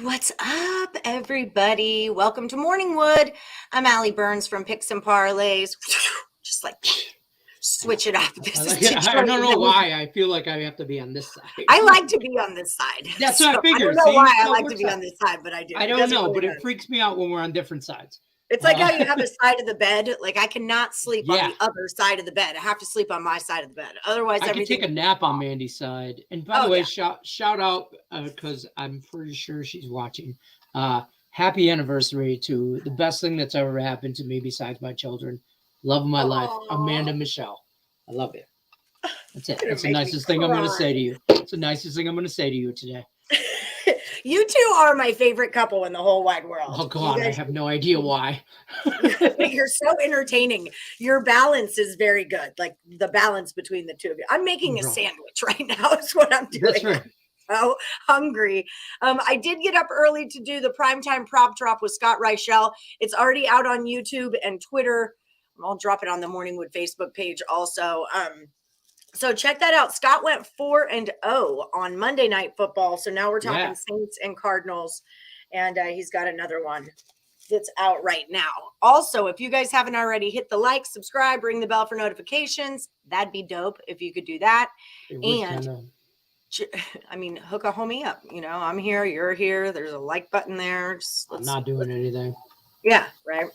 What's up, everybody? Welcome to Morning Wood. I'm Allie Burns from Picks and Parlays. Just like switch it up. I don't know why. I feel like I have to be on this side. I like to be on this side. That's what I figured. I don't know why I like to be on this side, but I do. I don't know, but it freaks me out when we're on different sides. It's like how you have a side of the bed. Like I cannot sleep on the other side of the bed. I have to sleep on my side of the bed. Otherwise, I can take a nap on Mandy's side. And by the way, shout out because I'm pretty sure she's watching. Happy anniversary to the best thing that's ever happened to me besides my children. Love of my life, Amanda Michelle. I love you. That's it. That's the nicest thing I'm going to say to you. It's the nicest thing I'm going to say to you today. You two are my favorite couple in the whole wide world. Oh, God, I have no idea why. You're so entertaining. Your balance is very good, like the balance between the two of you. I'm making a sandwich right now is what I'm doing. That's right. I'm so hungry. I did get up early to do the primetime prop drop with Scott Reichel. It's already out on YouTube and Twitter. I'll drop it on the Morning Wood Facebook page also. So check that out. Scott went 4-0 on Monday Night Football. So now we're talking Saints and Cardinals. And he's got another one that's out right now. Also, if you guys haven't already, hit the like, subscribe, ring the bell for notifications. That'd be dope if you could do that. And I mean, hook a homie up. You know, I'm here, you're here. There's a like button there. I'm not doing anything. Yeah, right.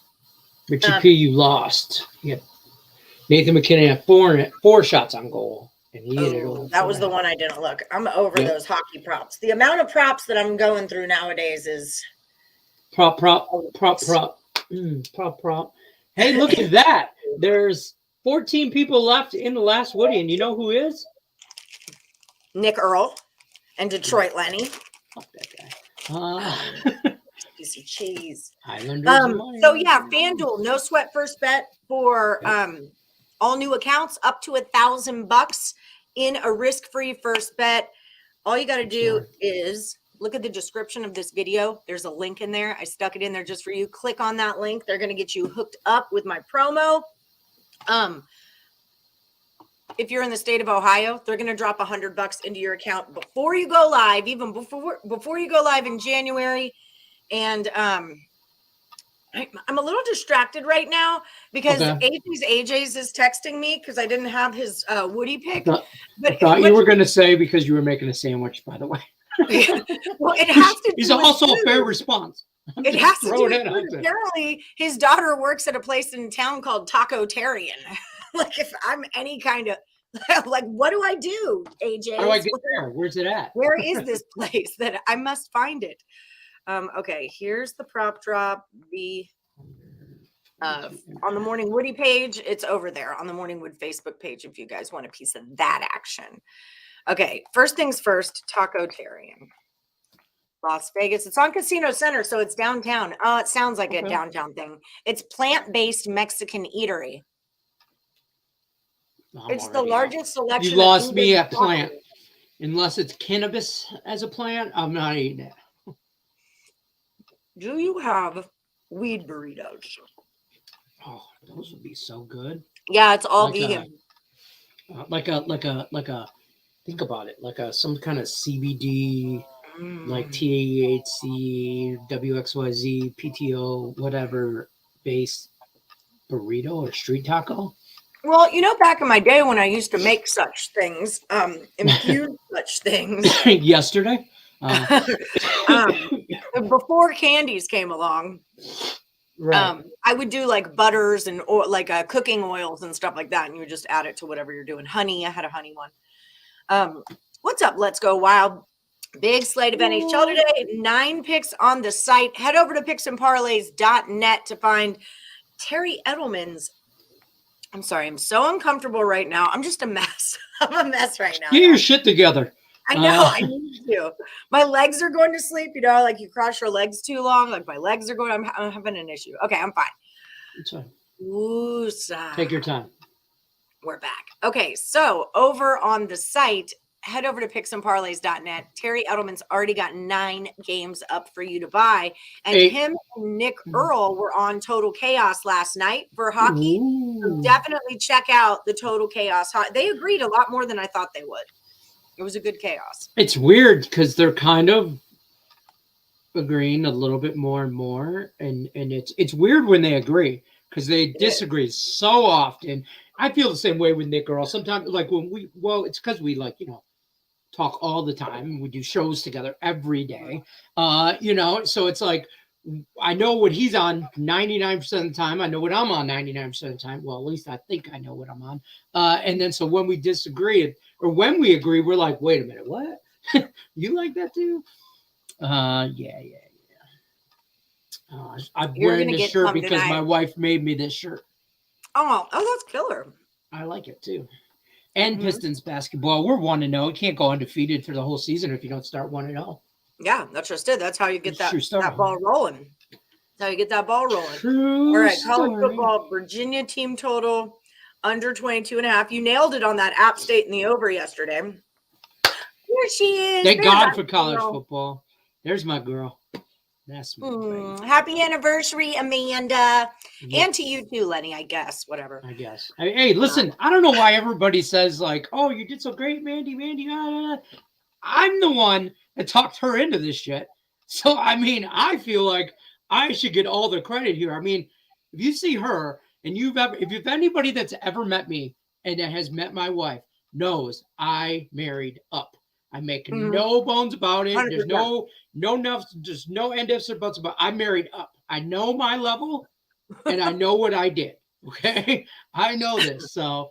Richie P, you lost. Yeah. Nathan McKinnon had four shots on goal, and he hit it over. That was the one I didn't look. I'm over those hockey props. The amount of props that I'm going through nowadays is prop. Hey, look at that! There's 14 people left in the last Woody, and you know who is? Nick Earl and Detroit Lenny. Fuck that guy. Piece of cheese. So yeah, FanDuel, no sweat first bet for all new accounts up to $1,000 in a risk-free first bet. All you got to do is look at the description of this video. There's a link in there. I stuck it in there just for you. Click on that link. They're going to get you hooked up with my promo. If you're in the state of Ohio, they're going to drop $100 into your account before you go live, even before you go live in January. And I'm a little distracted right now because AJ's is texting me because I didn't have his Woody pick. I thought you were going to say because you were making a sandwich, by the way. Well, it has to. He's also a fair response. It has to do with food. Apparently, his daughter works at a place in town called Taco Tarian. Like, if I'm any kind of like, what do I do, AJ? How do I get there? Where's it at? Where is this place that I must find it? Okay, here's the prop drop. On the Morning Woody page, it's over there on the Morning Wood Facebook page if you guys want a piece of that action. Okay, first things first, Taco Tarian. Las Vegas. It's on Casino Center, so it's downtown. It sounds like a downtown thing. It's plant-based Mexican eatery. It's the largest selection. You lost me at plant. Unless it's cannabis as a plant, I'm not eating it. Do you have weed burritos? Oh, those would be so good. Yeah, it's all vegan. Like a. Think about it, like some kind of CBD, like THC, WXYZ, PTO, whatever based burrito or street taco. Well, you know, back in my day when I used to make such things, infuse such things. Yesterday. Before candies came along, I would do like butters and like cooking oils and stuff like that, and you would just add it to whatever you're doing. Honey, I had a honey one. What's up? Let's go wild. Big slate of NHL today. 9 picks on the site. Head over to picksandparlays.net to find Terry Edelman's. I'm sorry, I'm so uncomfortable right now. I'm just a mess. I'm a mess right now. Get your shit together. I know. I need to. My legs are going to sleep. You know, like you cross your legs too long. Like my legs are going. I'm having an issue. Okay, I'm fine. It's fine. Woosah. Take your time. We're back. Okay, so over on the site, head over to picksandparlays.net. Terry Edelman's already got 9 games up for you to buy. And him and Nick Earl were on Total Chaos last night for hockey. So definitely check out the Total Chaos. They agreed a lot more than I thought they would. It was a good chaos. It's weird because they're kind of agreeing a little bit more and more, and it's weird when they agree because they disagree so often. I feel the same way with Nick Earl. Sometimes, like it's because we talk all the time. We do shows together every day. So it's like I know what he's on 99% of the time. I know what I'm on 99% of the time. Well, at least I think I know what I'm on. And then so when we disagree or when we agree, we're like, wait a minute, what? You like that too? Yeah. I'm wearing this shirt because my wife made me this shirt. Oh, that's killer. I like it too. And Pistons basketball, we're 1-0. You can't go undefeated for the whole season if you don't start 1-0. Yeah, that's just it. That's how you get that ball rolling. That's how you get that ball rolling. True. All right, college football, Virginia team total under 22.5. You nailed it on that App State in the over yesterday. Here she is. Thank God for college football. There's my girl. That's my happy anniversary, Amanda. Yeah. And to you too, Lenny, I guess. Whatever. I guess. Hey, listen, I don't know why everybody says like, oh, you did so great, Mandy. I'm the one that talked her into this shit. So, I mean, I feel like I should get all the credit here. I mean, if you see her and if anybody that's ever met me and that has met my wife knows I married up. I make no bones about it. 100%. There's no end ifs or buts about it. I married up. I know my level and I know what I did. Okay. I know this. So,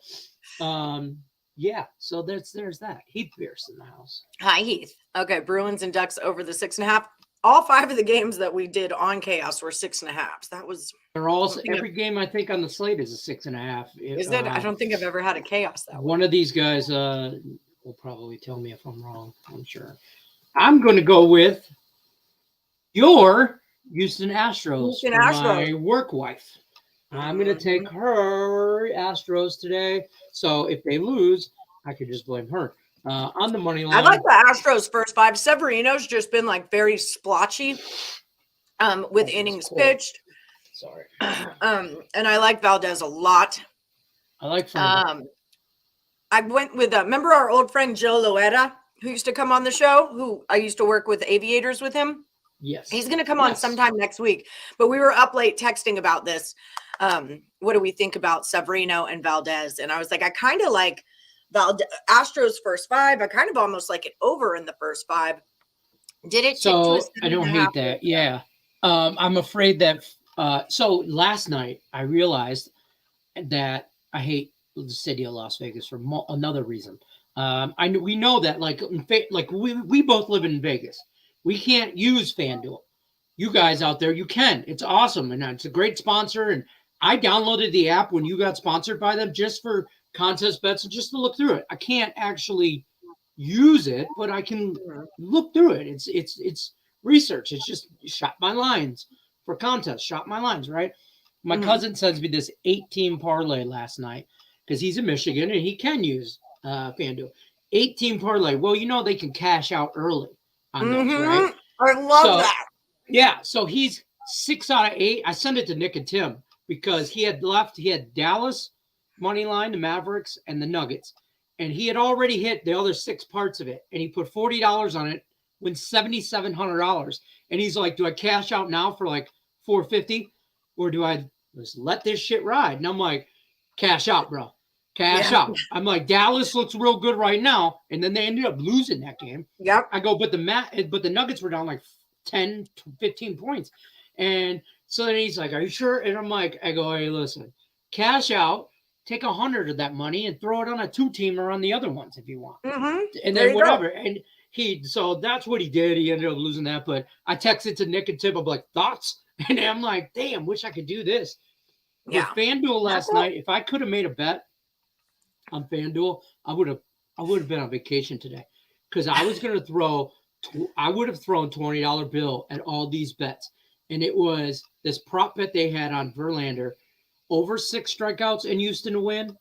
yeah. So there's that. Heath Pierce in the house. Hi, Heath. Okay. Bruins and Ducks over the 6.5. All 5 of the games that we did on Chaos were 6.5. That was. They're all every game I think on the slate is a 6.5. Is it? I don't think I've ever had a Chaos that one of these guys, will probably tell me if I'm wrong. I'm sure. I'm going to go with your Houston Astros. My work wife. I'm going to take her Astros today. So if they lose, I could just blame her. On the money line. I like the Astros first 5. Severino's just been like very splotchy with innings pitched. Sorry. And I like Valdez a lot. I like I went with, remember our old friend Joe Loera, who used to come on the show, who I used to work with Aviators with him? Yes. He's going to come on sometime next week. But we were up late texting about this. What do we think about Severino and Valdez? And I was like, I kind of like Astros first 5. I kind of almost like it over in the first 5. Did it? So I don't hate that. Yeah. I'm afraid that. So last night I realized that I hate the city of Las Vegas for another reason. We know that like we both live in Vegas. We can't use FanDuel. You guys out there, you can. It's awesome. And it's a great sponsor. And I downloaded the app when you got sponsored by them just for contest bets and just to look through it. I can't actually use it, but I can look through it. It's research. It's just shop my lines for contests. Shop my lines, right? My cousin sends me this 8-team parlay last night because he's in Michigan and he can use FanDuel. 8-team parlay. Well, they can cash out early on those, right? I love that. Yeah. So he's 6 out of 8. I sent it to Nick and Tim because he had Dallas money line, the Mavericks, and the Nuggets. And he had already hit the other 6 parts of it. And he put $40 on it, wins $7,700. And he's like, do I cash out now for like $450? Or do I just let this shit ride? And I'm like, cash out, bro. Cash out. I'm like, Dallas looks real good right now. And then they ended up losing that game. Yep. I go, but the Nuggets were down like 10 to 15 points. And so then he's like, are you sure? And I'm like, I go, hey, listen, cash out, take 100 of that money and throw it on a 2-teamer on the other ones if you want. And then whatever. Go. And so that's what he did. He ended up losing that. But I texted to Nick and Tim. I'm like, thoughts? And I'm like, damn, wish I could do this. Yeah. With FanDuel last night, if I could have made a bet on FanDuel, I would have been on vacation today because I was going to throw. I would have thrown $20 bill at all these bets, and it was this prop bet they had on Verlander over 6 strikeouts in Houston to win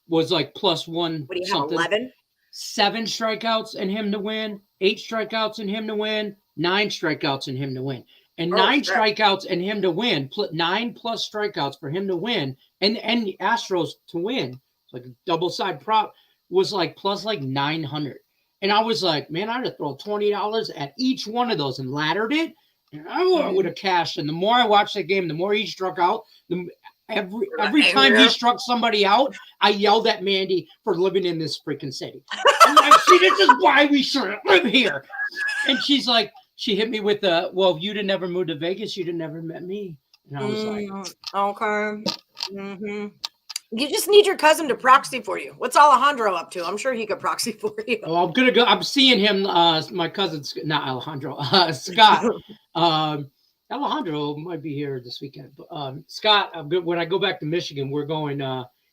was like +1. What do you have? 11. 7 strikeouts and him to win. 8 strikeouts and him to win. 9 strikeouts and him to win. And 9 strikeouts and him to win, 9+ strikeouts for him to win, and the Astros to win, like a double side prop was like plus like 900. And I was like, man, I'd have thrown $20 at each one of those and laddered it. And I would have cashed. And the more I watched that game, the more he struck out. Every time he struck somebody out, I yelled at Mandy for living in this freaking city. I'm like, see, this is why we shouldn't live here. And she's like, she hit me with the, well, if you'd have never moved to Vegas, you'd have never met me. And I was like, okay. Mm-hmm. You just need your cousin to proxy for you. What's Alejandro up to? I'm sure he could proxy for you. oh, I'm gonna go. I'm seeing him. My cousin's not Alejandro. Scott. Alejandro might be here this weekend. But Scott, when I go back to Michigan, we're going.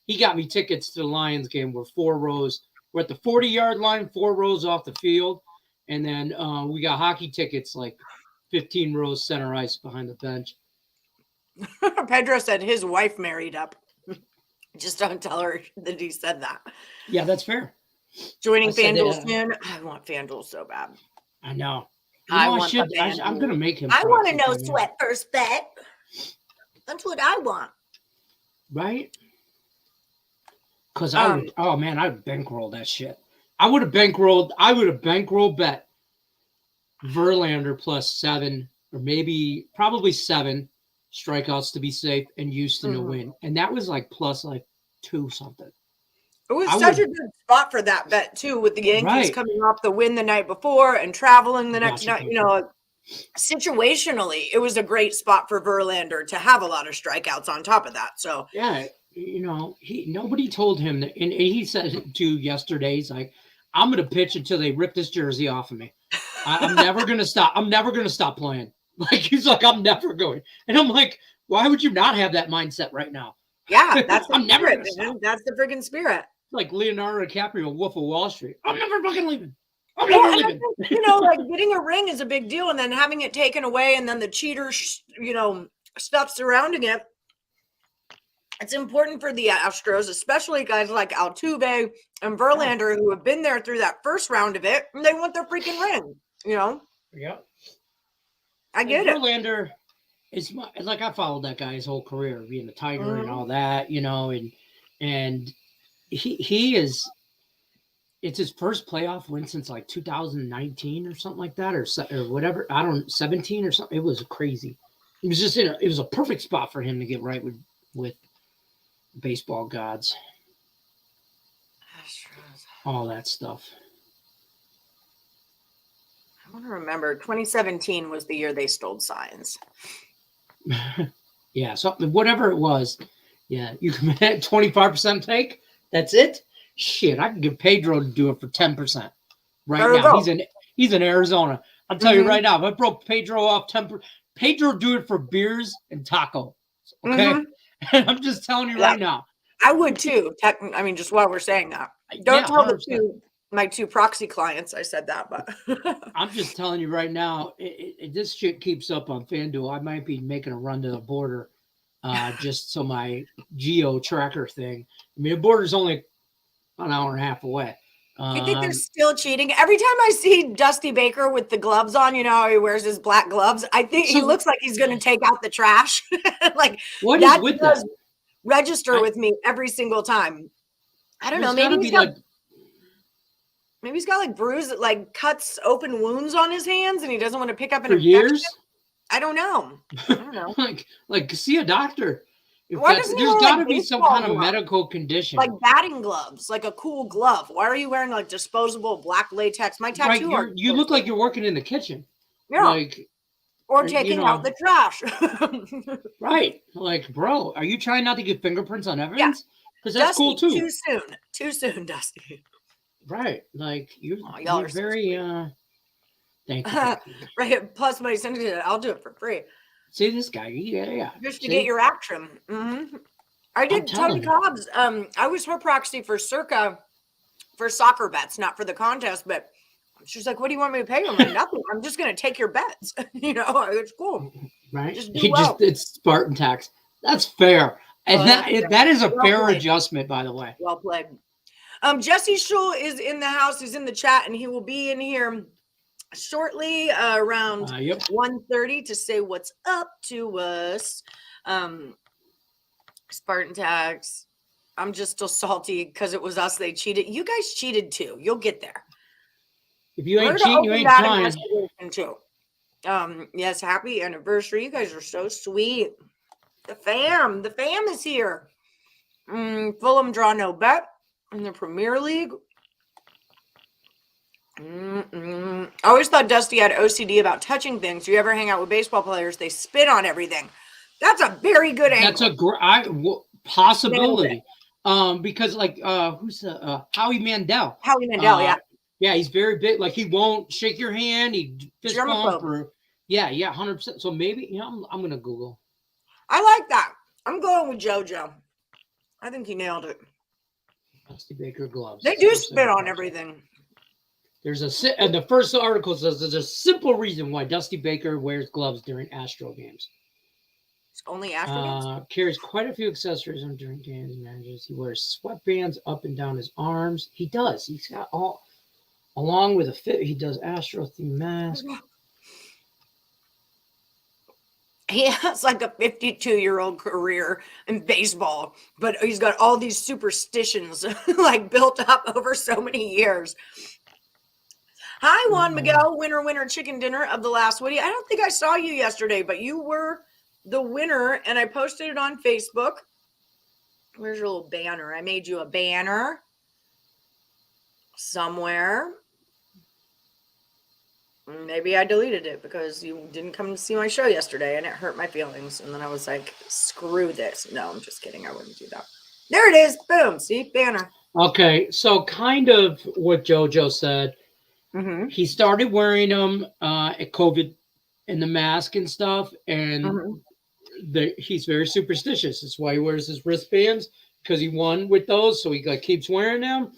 He got me tickets to the Lions game. We're 4 rows. We're at the 40-yard line, 4 rows off the field, and then we got hockey tickets like 15 rows center ice behind the bench. Pedro said his wife married up. Just don't tell her that he said that. Yeah, that's fair. Joining FanDuel soon. I want FanDuel so bad. I know. I'm going to make him. I want to know sweat first bet. That's what I want. Right? Because I would bankroll that shit. I would have bankrolled bet Verlander plus 7 or probably 7 strikeouts to be safe and Houston to win. And that was like plus like 2 something. It was such a good spot for that bet too, with the Yankees coming off the win the night before and traveling the next night. Situationally, it was a great spot for Verlander to have a lot of strikeouts on top of that. So yeah, nobody told him that, and he said it too yesterday. He's like, I'm going to pitch until they rip this jersey off of me. I'm never going to stop. I'm never going to stop playing. Like, he's like, I'm never going. And I'm like, why would you not have that mindset right now? Yeah, that's I'm never going to stop. That's the freaking spirit. Like Leonardo DiCaprio, Wolf of Wall Street. I'm never fucking leaving. I'm never leaving. Like getting a ring is a big deal, and then having it taken away, and then the cheater, stuff surrounding it. It's important for the Astros, especially guys like Altuve and Verlander, who have been there through that first round of it, and they want their freaking ring. Yeah. I get it. Verlander is like, I followed that guy his whole career, being a Tiger and all that, and he is. It's his first playoff win since like 2019 or something like that, or whatever. 17 or something. It was crazy. It was just it was a perfect spot for him to get right with baseball gods. All that stuff. I want to remember 2017 was the year they stole signs. Yeah, something, whatever it was. Yeah, you can get 25% take. That's it. Shit, I can get Pedro to do it for 10% right now. He's in Arizona. I'll tell you right now, if I broke Pedro off 10%, Pedro do it for beers and taco. Okay, and I'm just telling you right now. I would too. Just while we're saying that, don't tell my 2 proxy clients I said that, but I'm just telling you right now. This shit keeps up on FanDuel, I might be making a run to the border, just so my geo tracker thing. I mean, the border's only an hour and a half away. You think they're still cheating? Every time I see Dusty Baker with the gloves on, how he wears his black gloves, I think he looks like he's going to take out the trash. Like, what is with that? Register with me every single time. I don't know. Maybe he's got like bruises, like cuts, open wounds on his hands, and he doesn't want to pick up an infection. Years? I don't know. like see a doctor. There's got to be some kind of medical condition. Like batting gloves, like a cool glove. Why are you wearing like disposable black latex? My tattoo. Right, you look like you're working in the kitchen. Yeah. Or taking out the trash. Right. Like, bro, are you trying not to get fingerprints on evidence? Because that's cool too. Too soon, Dusty. Right. Like, you're very, thank you. Right. Plus, money sent it. I'll do it for free. See this guy? Yeah. Just to get your action. I did Tony Cobb's. I was her proxy for Circa for soccer bets, not for the contest, but she's like, what do you want me to pay you? I'm like, nothing. I'm just going to take your bets. It's cool. Right. It's Spartan tax. That's fair. And that is a fair adjustment, by the way. Well played. Jesse Schul is in the house. He's in the chat, and he will be in here shortly around 1:30 to say what's up to us. Spartan tax. I'm just still salty because it was us. They cheated. You guys cheated too. You'll get there. If you We're ain't gonna cheating, you open ain't that trying. investigation too. Yes, happy anniversary. You guys are so sweet. The fam is here. Fulham draw no bet in the Premier League. I always thought Dusty had OCD about touching things. You ever hang out with baseball players? They spit on everything. That's a very good angle. That's a great possibility. Because like who's Howie Mandel? Howie Mandel, yeah. Yeah, he's very big. Like he won't shake your hand. He fist bump Germaphobe. or yeah, 100%. So maybe I'm gonna Google. I like that. I'm going with JoJo. I think he nailed it. Dusty Baker gloves. They do spit on everything. And the first article says there's a simple reason why Dusty Baker wears gloves during Astro games. It's only Astro games? Carries quite a few accessories on during games and matches. He wears sweatbands up and down his arms. He does. He's got all, along with a fit. He does Astro themed mask. He has like a 52-year-old career in baseball, but he's got all these superstitions like built up over so many years. Hi, Juan Miguel, winner chicken dinner of the last Woody. I don't think I saw you yesterday, but you were the winner, and I posted it on Facebook. Where's your little banner? I made you a banner somewhere. Maybe I deleted it because you didn't come to see my show yesterday, and it hurt my feelings. And then I was like, screw this. No, I'm just kidding. I wouldn't do that. There it is. Boom. See? Banner. Okay, so kind of what JoJo said. Mm-hmm. He started wearing them at COVID and the mask and stuff, and he's very superstitious. That's why he wears his wristbands, because he won with those, so he keeps wearing them.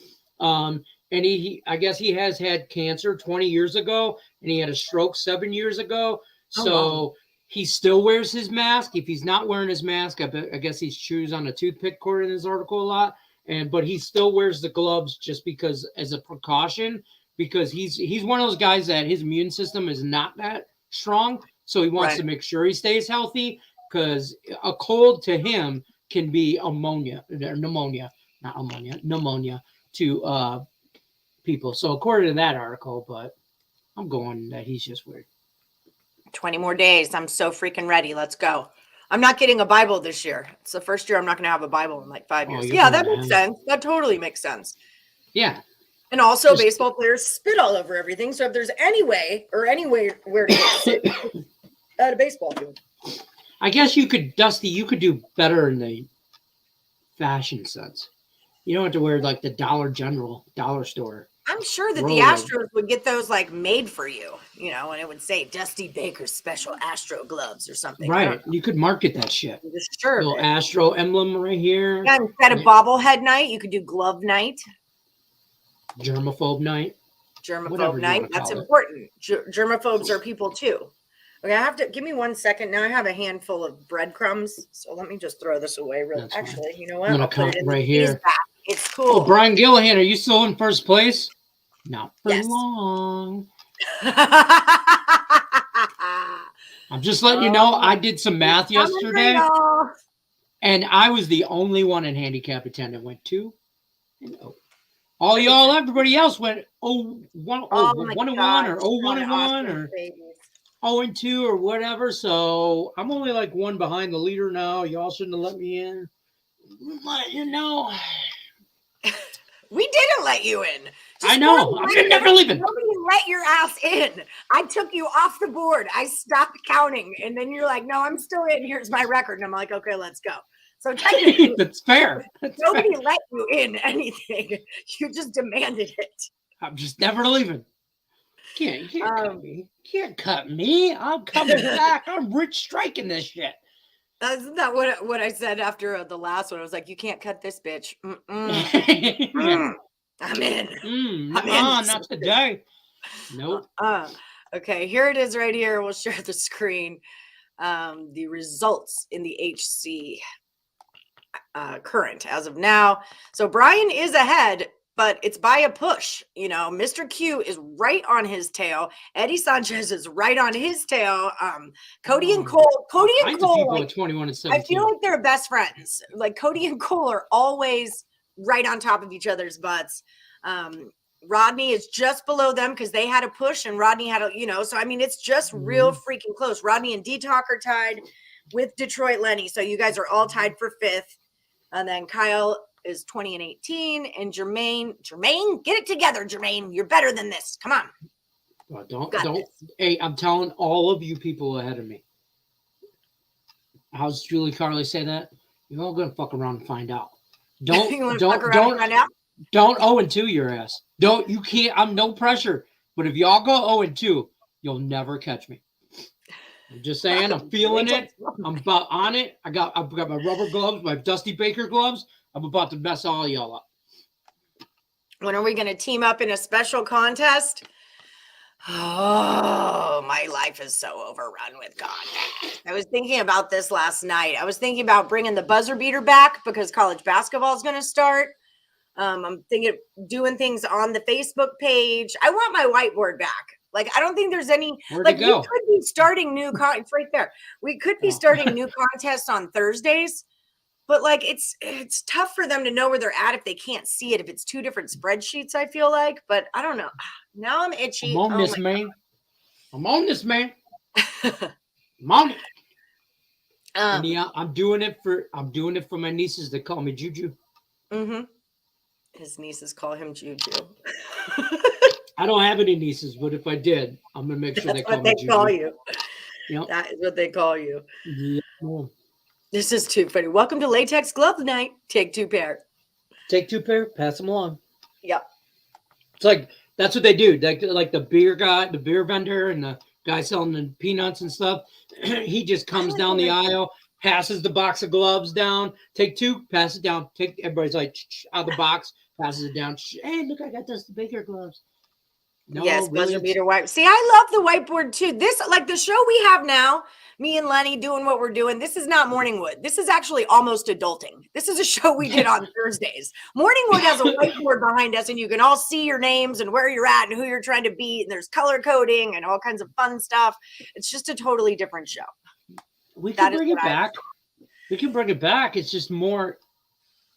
And I guess he has had cancer 20 years ago, and he had a stroke 7 years ago. So he still wears his mask. If he's not wearing his mask, I guess he chews on a toothpick cord in his article a lot. But he still wears the gloves just because as a precaution, because he's one of those guys that his immune system is not that strong. So he wants to make sure he stays healthy, because a cold to him can be pneumonia to people. So according to that article, but I'm going that he's just weird. 20 more days. I'm so freaking ready. Let's go. I'm not getting a Bible this year. It's the first year I'm not going to have a Bible in like 5 years. Yeah, that makes sense. That totally makes sense. Yeah. And also, baseball players spit all over everything. So if there's any way or anywhere where to get sick at a baseball field, I guess you could, Dusty, you could do better in the fashion sense. You don't have to wear like the Dollar store. I'm sure that the Astros would get those like made for you, and it would say Dusty Baker's special Astro gloves or something. Right. You could market that shit. Sure. Little Astro emblem right here. Yeah, instead of bobblehead night, you could do glove night. Germaphobe night. That's important. Germaphobes are people too. Okay, I have to give me 1 second. Now I have a handful of breadcrumbs, so let me just throw this away. Actually, you know what? I'll put it in right here. It's cool. Oh, Brian Gillihan, are you still in first place? Not for long. I'm just letting you know. I did some math yesterday, and I was the only one in handicap attendant. Went 2-0. Everybody else went 1-1 or 0-1 or 0-2 or whatever. So I'm only like one behind the leader now. Y'all shouldn't have let me in. Let you know. We didn't let you in. I know. I'm never leaving. Nobody let your ass in. I took you off the board. I stopped counting. And then you're like, no, I'm still in. Here's my record. And I'm like, okay, let's go. So technically, that's fair. Nobody let you in anything. You just demanded it. I'm just never leaving. You can't cut me. Can't cut me. I'm coming back. I'm Rich striking this shit. Isn't that what I said after the last one? I was like, you can't cut this bitch. I'm in. Not today. Nope. Okay, here it is right here. We'll share the screen. The results in the HC current as of now. So Brian is ahead, but it's by a push. Mr. Q is right on his tail. Eddie Sanchez is right on his tail. Cody and Cole. Cody and Cole. Like, 21 and 17. I feel like they're best friends. Like Cody and Cole are always right on top of each other's butts. Rodney is just below them because they had a push and Rodney had a, so I mean, it's just real freaking close. Rodney and D-Talk are tied with Detroit Lenny. So you guys are all tied for 5th. And then Kyle is 20 and 18. And Jermaine, get it together, Jermaine. You're better than this. Come on. Well, don't. Hey, I'm telling all of you people ahead of me. How's Julie Carly say that? You're all gonna fuck around and find out. Don't 0-2 your ass. You can't. I'm no pressure. But if y'all go 0-2, you'll never catch me. I'm just saying. I'm feeling it. I'm about on it. I've got my rubber gloves, my Dusty Baker gloves. I'm about to mess all y'all up. When are we gonna team up in a special contest? Oh, my life is so overrun with content. I was thinking about this last night. I was thinking about bringing the buzzer beater back because college basketball is going to start. I'm thinking of doing things on the Facebook page. I want my whiteboard back. Like, I don't think there's any. Where'd like, it go? we could be starting new it's right there. We could be starting new contests on Thursdays, but like it's tough for them to know where they're at if they can't see it. If it's 2 different spreadsheets, I feel like. But I don't know. Now I'm itchy. I'm on this, man. I'm on this, man. I'm on it. Yeah, I'm doing it for my nieces that call me Juju. Mm-hmm. His nieces call him Juju. I don't have any nieces, but if I did, I'm gonna make sure they call me Juju. That's what they call you. Yep. That is what they call you. Yeah. This is too funny. Welcome to Latex Glove Night. Take 2 pair. Take 2 pair. Pass them along. Yep. It's like that's what they do. Like the beer guy, the beer vendor, and the guy selling the peanuts and stuff. He just comes down the aisle, passes the box of gloves down. Take 2, pass it down. Everybody's like out of the box, passes it down. Hey, look, I got Dusty Baker gloves. No, yes, really, buzzer beater white. See, I love the whiteboard too. This, like the show we have now, me and Lenny doing what we're doing. This is not Morningwood. This is actually almost adulting. This is a show we did on Thursdays. Morningwood has a whiteboard behind us, and you can all see your names and where you're at and who you're trying to beat. And there's color coding and all kinds of fun stuff. It's just a totally different show. We can bring it back. We can bring it back. It's just more.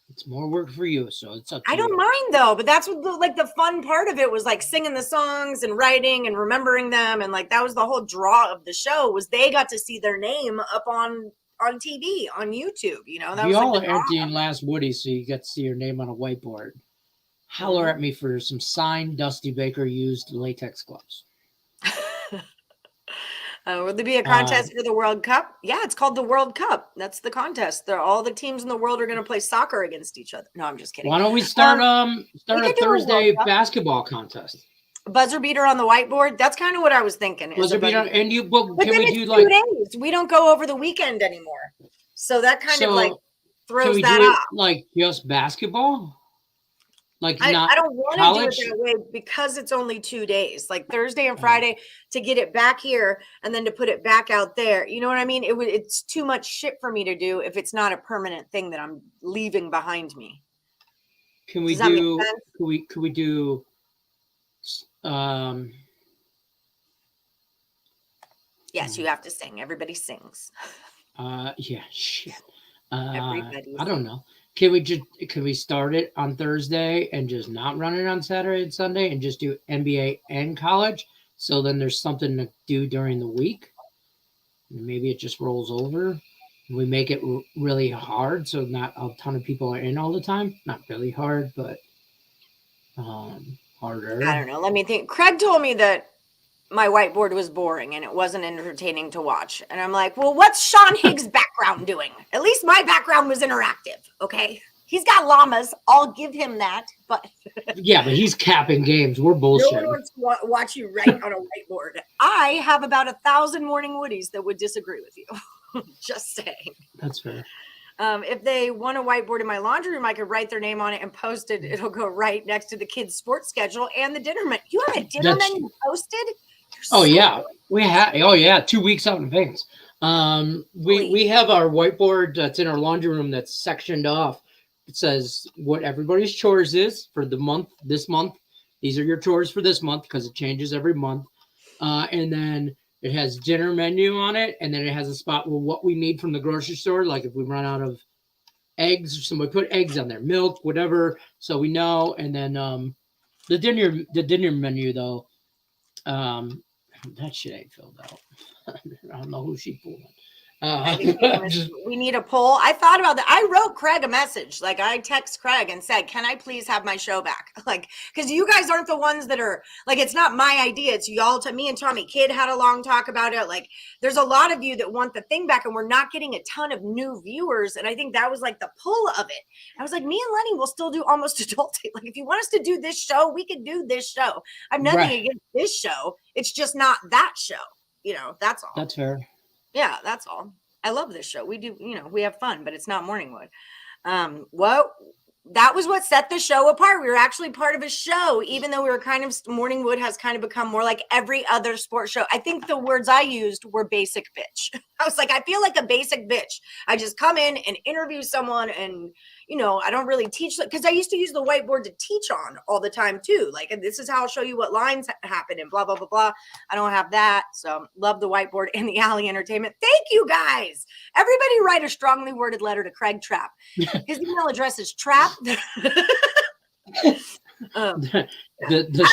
It's more work for you, so it's up to I don't mind though, but that's what the fun part of it was, like singing the songs and writing and remembering them, and like that was the whole draw of the show, was they got to see their name up on TV on YouTube. That we was all like are emptying last Woodies, so you get to see your name on a whiteboard. Holler at me for some signed Dusty Baker used latex gloves. Will there be a contest for the World Cup? Yeah, it's called the World Cup. That's the contest. All the teams in the world are going to play soccer against each other. No, I'm just kidding. Why don't we start a Thursday basketball contest? Buzzer beater on the whiteboard. That's kind of what I was thinking. Buzzer beater, and you. But can we do 2 days? We don't go over the weekend anymore, so that kind of like throws that off. Like just basketball. Like I don't want to do it that way because it's only 2 days, like Thursday and Friday, to get it back here and then to put it back out there. You know what I mean? It's too much shit for me to do if it's not a permanent thing that I'm leaving behind me. Can we do? Could we do? Yes, you have to sing. Everybody sings. Yeah. Shit. I don't know. Can we start it on Thursday and just not run it on Saturday and Sunday and just do NBA and college? So then there's something to do during the week. Maybe it just rolls over. We make it really hard, so not a ton of people are in all the time. Not really hard, but harder. I don't know. Let me think. Craig told me that my whiteboard was boring and it wasn't entertaining to watch. And I'm like, well, what's Sean Higgs' background doing? At least my background was interactive. Okay. He's got llamas. I'll give him that. But yeah, but he's capping games. We're bullshit. No one wants to watch you write on a whiteboard. I have about 1,000 morning Woodies that would disagree with you. Just saying. That's fair. If they want a whiteboard in my laundry room, I could write their name on it and post it. It'll go right next to the kids' sports schedule and the dinner menu. You have a dinner menu posted? Oh, yeah. We have. Oh, yeah. 2 weeks out in advance. We have our whiteboard that's in our laundry room that's sectioned off. It says what everybody's chores is for the month. This month, these are your chores for this month because it changes every month. And then it has dinner menu on it, and then it has a spot where what we need from the grocery store, like if we run out of eggs, or somebody put eggs on there, milk, whatever, so we know. And then The dinner menu though, that shit ain't filled out. I don't know who she pulled. I think we need a poll. I thought about that. I wrote Craig a message. Like I text Craig and said, "Can I please have my show back?" Like, because you guys aren't the ones that are like, it's not my idea. It's y'all. To me and Tommy Kidd had a long talk about it. Like, there's a lot of you that want the thing back, and we're not getting a ton of new viewers. And I think that was like the pull of it. I was like, me and Lenny will still do Almost Adulting. Like, if you want us to do this show, we could do this show. I have nothing against this show. It's just not that show. You know, that's all. That's fair. Yeah, that's all. I love this show. We do, we have fun, but it's not Morningwood. Well, that was what set the show apart. We were actually part of a show, even though we were Morningwood has kind of become more like every other sports show. I think the words I used were basic bitch. I was like, I feel like a basic bitch. I just come in and interview someone and, I don't really teach, because I used to use the whiteboard to teach on all the time too. Like, and this is how I'll show you what lines happen and blah, blah, blah, blah. I don't have that. So love the whiteboard and the Alley Entertainment. Thank you guys. Everybody write a strongly worded letter to Craig Trapp. His email address is trap. The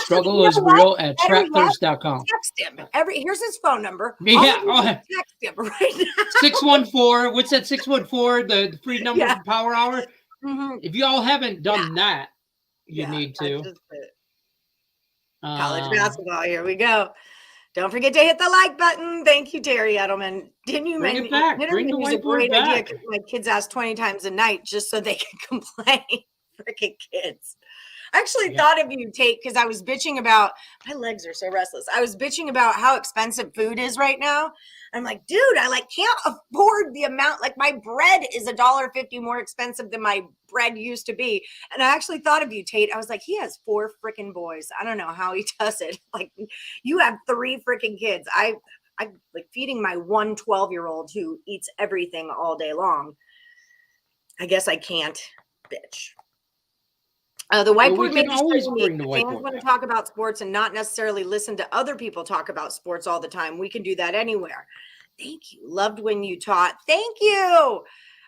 struggle is real at trapthirst.com. Text him. Here's his phone number. Yeah. Text him right now. 614. What's that? 614, the free number for Power Hour. Mm-hmm. If y'all haven't done that, you need to. College basketball. Here we go. Don't forget to hit the like button. Thank you, Terry Edelman. Didn't you bring it back? Bring the whiteboard back. Idea because my kids ask 20 times a night just so they can complain. Freaking kids. I actually thought of you, Tate, because I was bitching about my legs are so restless. I was bitching about how expensive food is right now. I'm like, dude, I can't afford the amount. Like, my bread is $1.50 more expensive than my bread used to be. And I actually thought of you, Tate. I was like, he has 4 freaking boys. I don't know how he does it. Like, you have 3 freaking kids. I'm like feeding my 12-year-old who eats everything all day long. I guess I can't, bitch. The whiteboard made always bring the whiteboard. Fans want to talk about sports and not necessarily listen to other people talk about sports all the time. We can do that anywhere. Thank you. Loved when you taught. Thank you.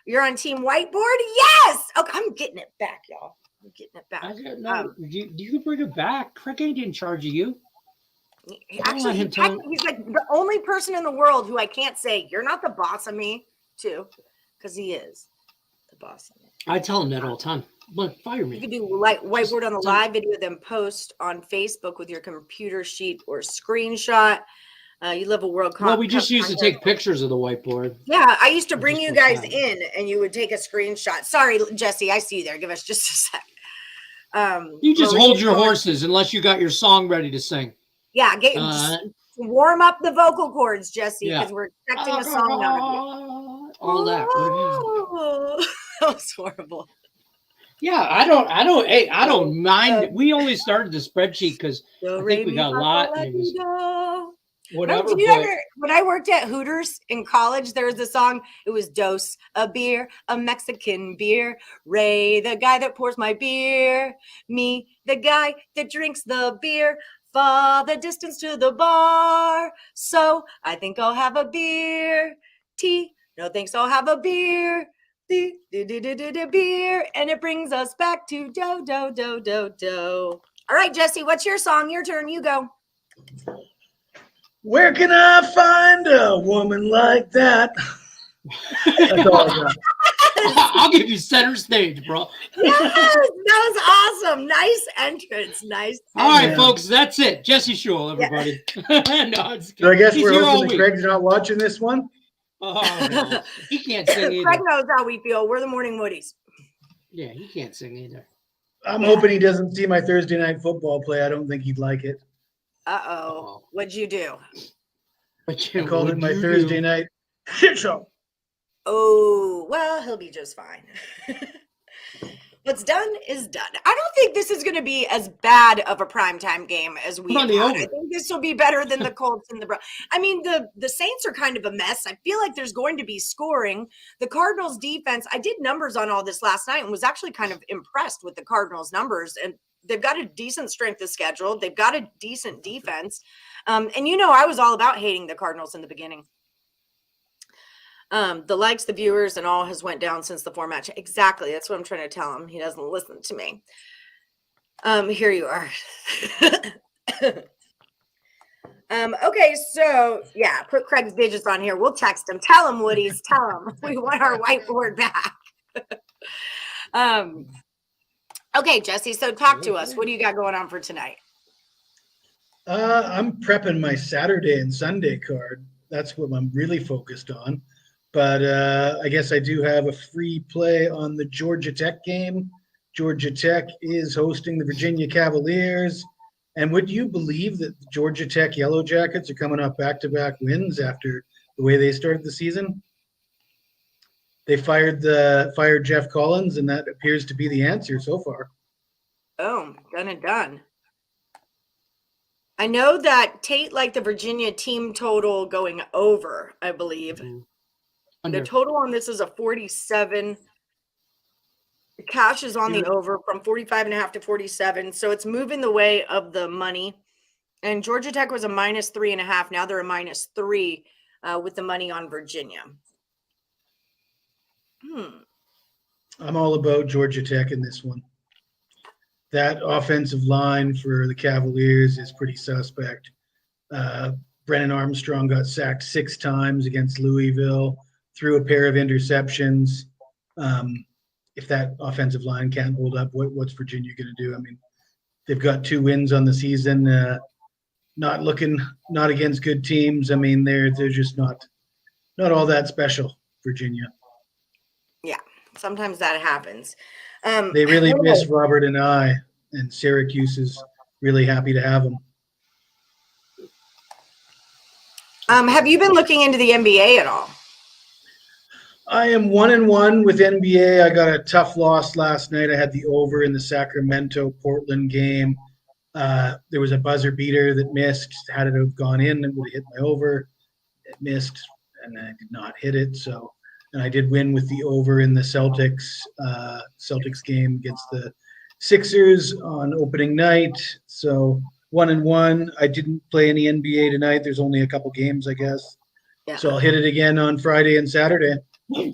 You're on Team Whiteboard? Yes. Okay, I'm getting it back, y'all. I'm getting it back. You can bring it back. Craig ain't in charge of you. Actually, he's like the only person in the world who I can't say, you're not the boss of me, too, because he is the boss of me. I tell him that all the time. But fire me. You can do whiteboard on the live video, then post on Facebook with your computer sheet or screenshot. You live a world. Well, we just used to take pictures of the whiteboard. Yeah, I used to bring you guys in, and you would take a screenshot. Sorry, Jesse, I see you there. Give us just a sec. You just hold your horses unless you got your song ready to sing. Yeah, warm up the vocal cords, Jesse, because we're expecting a song out of you. All that. That was horrible. Yeah, I don't mind. We only started the spreadsheet because I think we got a lot. And it was whatever. When I worked at Hooters in college, there was a song. It was Dose a Beer, a Mexican beer. Ray, the guy that pours my beer. Me, the guy that drinks the beer. For the distance to the bar. So I think I'll have a beer. Tea. No thanks, I'll have a beer. Beer, and it brings us back to do. All right, Jesse, what's your song? Your turn. You go. Where can I find a woman like that? That's all I got. I'll give you center stage, bro. Yes, that was awesome. Nice entrance. Nice. All right, folks, that's it. Jesse Shule, everybody. No, so I guess we're hoping that Craig's not watching this one. Oh, no. He can't sing either. Craig knows how we feel. We're the Morning Woodies. Yeah, he can't sing either. I'm hoping he doesn't see my Thursday night football play. I don't think he'd like it. Uh-oh. What'd you do? I called it my Thursday night shit show. Oh, well, he'll be just fine. What's done is done. I don't think this is going to be as bad of a primetime game as we had. I think this will be better than the Colts and the Browns. I mean, the Saints are kind of a mess. I feel like there's going to be scoring. The Cardinals defense, I did numbers on all this last night and was actually kind of impressed with the Cardinals numbers. And they've got a decent strength of schedule. They've got a decent defense. And I was all about hating the Cardinals in the beginning. The likes, the viewers, and all has went down since the 4 match. Exactly. That's what I'm trying to tell him. He doesn't listen to me. Here you are. Okay, so yeah, put Craig's digits on here. We'll text him. Tell him, Woodies. Tell him we want our whiteboard back. Okay, Jesse. So talk to us. What do you got going on for tonight? I'm prepping my Saturday and Sunday card. That's what I'm really focused on. But I guess I do have a free play on the Georgia Tech game. Georgia Tech is hosting the Virginia Cavaliers. And would you believe that the Georgia Tech Yellow Jackets are coming off back-to-back wins after the way they started the season? They fired Jeff Collins, and that appears to be the answer so far. Oh, done and done. I know that Tate liked the Virginia team total going over, I believe. The total on this is a 47. The cash is on the over from 45.5 to 47. So it's moving the way of the money. And Georgia Tech was a -3.5. Now they're a -3 with the money on Virginia. I'm all about Georgia Tech in this one. That offensive line for the Cavaliers is pretty suspect. Brennan Armstrong got sacked 6 times against Louisville, threw a pair of interceptions. If that offensive line can't hold up, what's Virginia going to do? I mean, they've got 2 wins on the season, not against good teams. I mean, they're just not all that special, Virginia. Yeah, sometimes that happens. They really miss Robert and I, and Syracuse is really happy to have them. Have you been looking into the NBA at all? I am 1-1 with NBA. I got a tough loss last night. I had the over in the Sacramento-Portland game. There was a buzzer beater that missed. Had it have gone in, it would have hit my over. It missed, and I did not hit it. And I did win with the over in the Celtics game against the Sixers on opening night. So 1-1. I didn't play any NBA tonight. There's only a couple games, I guess. Yeah. So I'll hit it again on Friday and Saturday. Do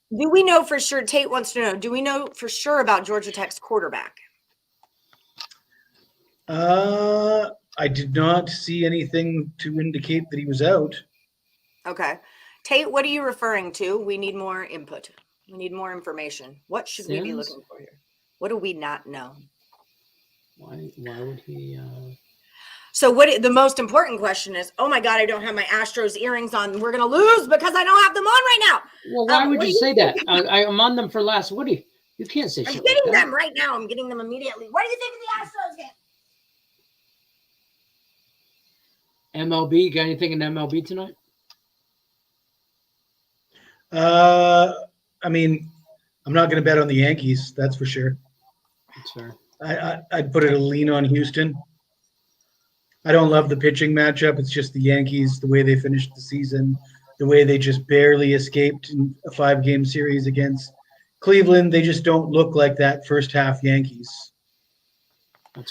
we know for sure? Tate wants to know. Do we know for sure about Georgia Tech's quarterback? I did not see anything to indicate that he was out. Okay. Tate, what are you referring to? We need more input. We need more information. What should we be looking for here? What do we not know? Why would he? So the most important question is, oh my God, I don't have my Astros earrings on. We're going to lose because I don't have them on right now. Well, why would you say that? I'm on them for last. Woody, you can't say shit. I'm getting them right now. I'm getting them immediately. What do you think of the Astros game? MLB, you got anything in MLB tonight? I mean, I'm not going to bet on the Yankees. That's for sure. That's fair. I'd put it a lean on Houston. I don't love the pitching matchup. It's just the Yankees, the way they finished the season, the way they just barely escaped in a 5-game series against Cleveland. They just don't look like that first half Yankees.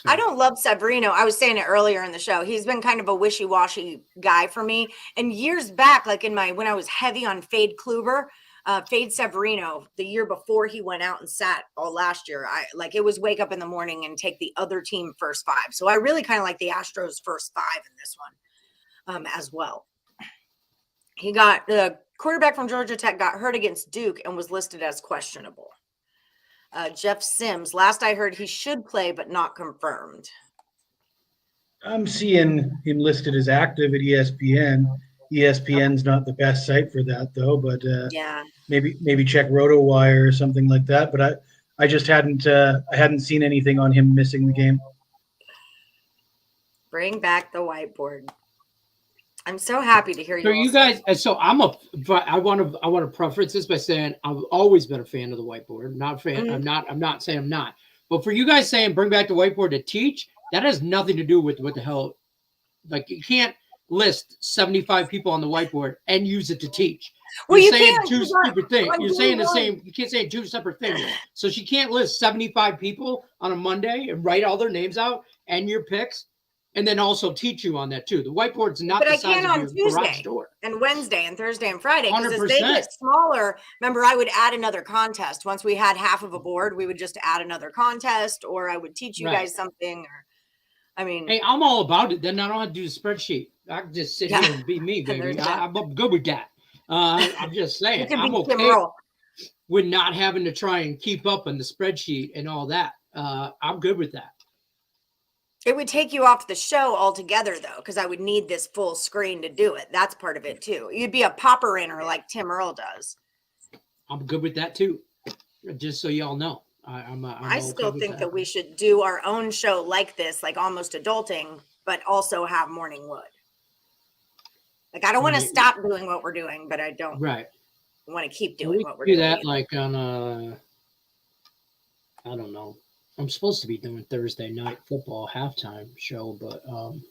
I don't love Severino. I was saying it earlier in the show. He's been kind of a wishy-washy guy for me. And years back, like when I was heavy on Fade Kluber, Fade Severino, the year before he went out and sat all last year, it was wake up in the morning and take the other team first 5. So I really kind of like the Astros first 5 in this one as well. He got the quarterback from Georgia Tech got hurt against Duke and was listed as questionable. Jeff Sims, last I heard he should play, but not confirmed. I'm seeing him listed as active at ESPN. ESPN's not the best site for that, though. But yeah, maybe check RotoWire or something like that. But I just hadn't seen anything on him missing the game. Bring back the whiteboard. I'm so happy to hear you. So you guys, I want to preface this by saying I've always been a fan of the whiteboard. Not fan. Mm-hmm. I'm not saying I'm not. But for you guys saying bring back the whiteboard to teach, that has nothing to do with what the hell. Like you can't list 75 people on the whiteboard and use it to teach. Well, You're saying two stupid things. You're saying the same. You can't say 2 separate things. So she can't list 75 people on a Monday and write all their names out and your picks and then also teach you on that too. The whiteboard's not But the I size can of on your garage Tuesday door. and Wednesday and Thursday and Friday, because as they 100%. get smaller, remember I would add another contest. Once we had half of a board, we would just add another contest, or I would teach you guys something. Or, I mean, hey, I'm all about it. Then I don't have to do the spreadsheet. I can just sit here and be me, baby. I'm good with that. I'm just saying, I'm okay with not having to try and keep up on the spreadsheet and all that. I'm good with that. It would take you off the show altogether, though, because I would need this full screen to do it. That's part of it, too. You'd be a popper-inner like Tim Earl does. I'm good with that, too. Just so y'all know. I still think that we should do our own show like this, like almost adulting, but also have Morning Wood. Like, I don't want to stop doing what we're doing, but I don't want to keep doing what we're doing. Do that like on I don't know. I'm supposed to be doing Thursday night football halftime show, but I'm